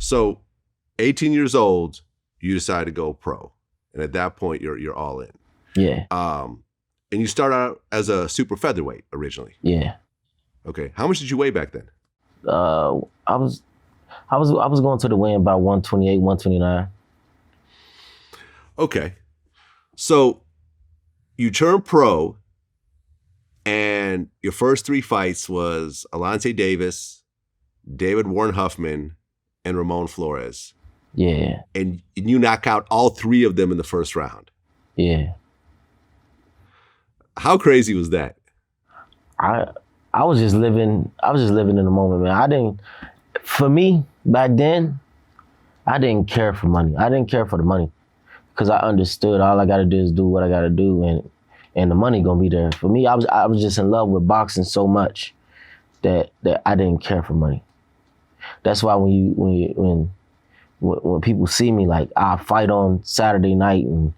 So 18 years old, you decide to go pro. And at that point, you're all in. Yeah. And you start out as a super featherweight originally. Yeah. Okay. How much did you weigh back then? I was going to the weigh about 128, 129. Okay. So you turn pro, and your first 3 fights was Alante Davis, David Warren Huffman, and Ramon Flores. Yeah. And you knock out all 3 of them in the first round. Yeah. How crazy was that? I was just living in the moment, man. For me, back then, I didn't care for money. I didn't care for the money because I understood all I got to do is do what I got to do, and the money gonna be there. For me, I was just in love with boxing so much that I didn't care for money. That's why when people see me, like, I fight on Saturday night and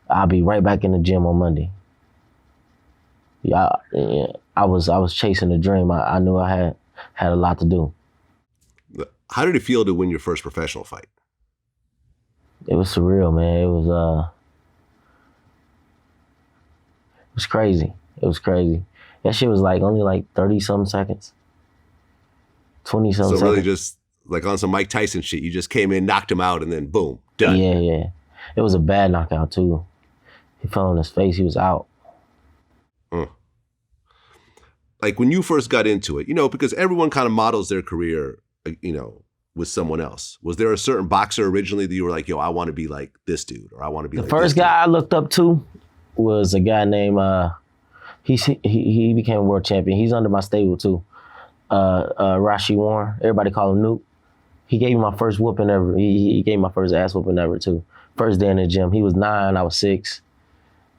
I'll be right back in the gym on Monday. Yeah, I was chasing a dream. I knew I had a lot to do. How did it feel to win your first professional fight? It was surreal, man. It was crazy. It was crazy. That shit was only 30-something seconds. 20-something seconds. So really just like on some Mike Tyson shit, you just came in, knocked him out, and then boom, done. Yeah. It was a bad knockout too. He fell on his face, he was out. Like when you first got into it, because everyone kind of models their career, with someone else. Was there a certain boxer originally that you were like, yo, I want to be like this dude, or I want to be like this dude? The first guy I looked up to was a guy named, he became a world champion. He's under my stable too. Rashi Warren, everybody call him Nuke. He gave me my first whooping ever. He gave me my first ass whooping ever too. First day in the gym. He was 9, I was 6.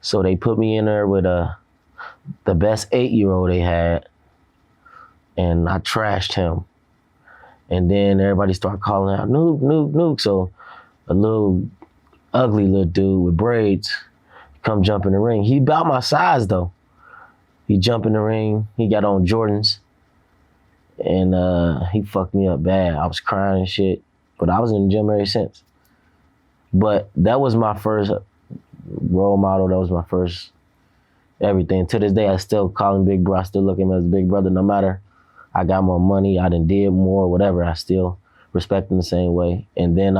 So they put me in there with the best 8-year-old they had, and I trashed him. And then everybody started calling out, Nuke, Nuke, Nuke. So a little ugly little dude with braids come jump in the ring. He about my size though. He jumped in the ring, he got on Jordans, and he fucked me up bad. I was crying and shit, but I was in the gym ever since. But that was my first role model. That was my first everything. To this day, I still call him big bro. I still look at him as big brother. No matter I got more money, I done did more, whatever, I still respect him the same way. And then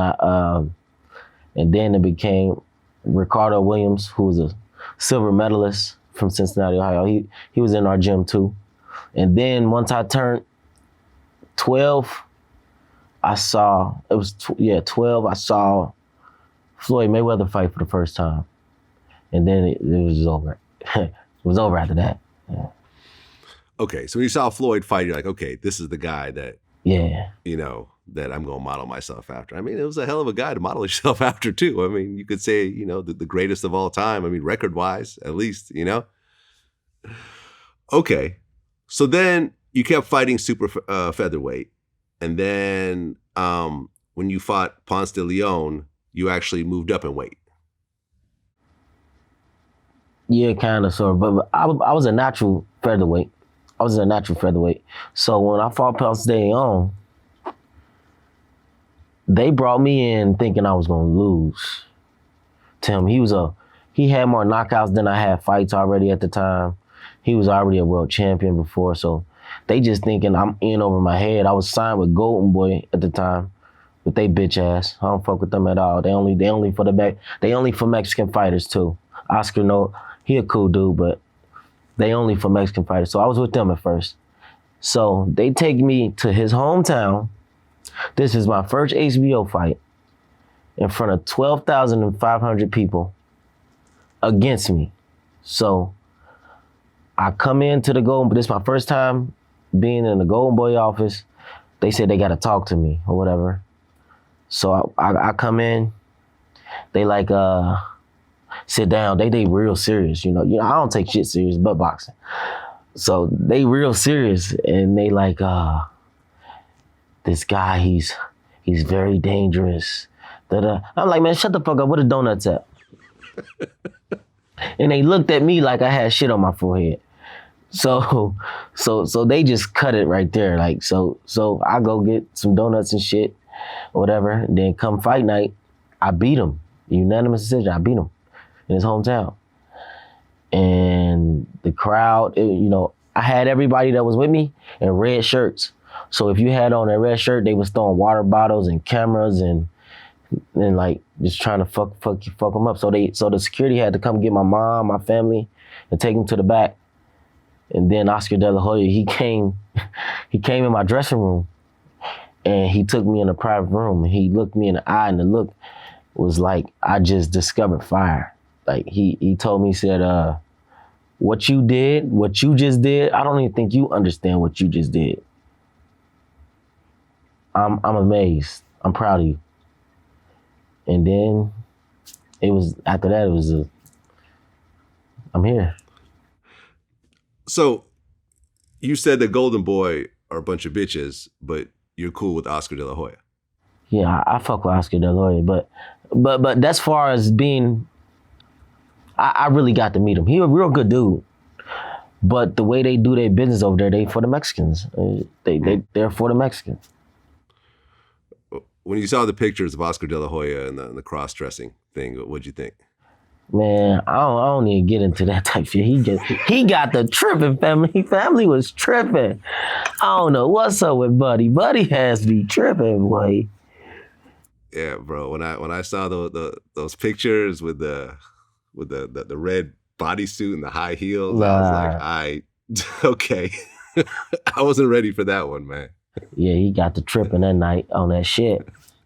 it became Ricardo Williams, who was a silver medalist from Cincinnati, Ohio. He was in our gym too. And then once I turned 12, I saw 12. I saw Floyd Mayweather fight for the first time, and then it was just over. It was over after that. Yeah. Okay, so when you saw Floyd fight, you're like, okay, this is the guy that that I'm going to model myself after. I mean, it was a hell of a guy to model yourself after too. I mean, you could say the greatest of all time. I mean, record wise, at least. Okay, so then you kept fighting super featherweight, and then when you fought Ponce de Leon, you actually moved up in weight. Yeah, kind of, sort of. But I was a natural featherweight. So when I fought Ponce de Leon, they brought me in thinking I was going to lose to him. He had more knockouts than I had fights already at the time. He was already a world champion before, so they just thinking I'm in over my head. I was signed with Golden Boy at the time, but they bitch ass. I don't fuck with them at all. They only for Mexican fighters too. Oscar, no, he a cool dude, but they only for Mexican fighters. So I was with them at first. So they take me to his hometown. This is my first HBO fight in front of 12,500 people against me. So I come into the Golden, but this is my first time being in the Golden Boy office. They said they got to talk to me or whatever. So I come in, they like, sit down. They real serious, I don't take shit serious but boxing. So they real serious, and they like, this guy, he's very dangerous. Da-da. I'm like, man, shut the fuck up. Where the donuts at? And they looked at me like I had shit on my forehead. So they just cut it right there. Like, so I go get some donuts and shit. whatever. And then come fight night, I beat him. Unanimous decision, I beat him in his hometown. And the crowd, I had everybody that was with me in red shirts. So if you had on a red shirt, they was throwing water bottles and cameras and like just trying to fuck them up. So the security had to come get my mom, my family, and take them to the back. And then Oscar De La Hoya, he came in my dressing room, and he took me in a private room. And he looked me in the eye, and the look was like I just discovered fire. Like he told me, he said, what you just did, I don't even think you understand what you just did. I'm amazed. I'm proud of you. And then after that, I'm here. So you said the Golden Boy are a bunch of bitches, but you're cool with Oscar De La Hoya. Yeah, I fuck with Oscar De La Hoya, but as far as being, I really got to meet him. He a real good dude. But the way they do their business over there, they for the Mexicans. They're for the Mexicans. When you saw the pictures of Oscar De La Hoya and the cross-dressing thing, what'd you think? Man, I don't even get into that type of shit. He got the tripping family. Family was tripping. I don't know what's up with Buddy. Buddy has me tripping, boy. Yeah, bro. When I saw those pictures with the red bodysuit and the high heels, I was like, okay. I wasn't ready for that one, man. Yeah, he got the tripping that night on that shit.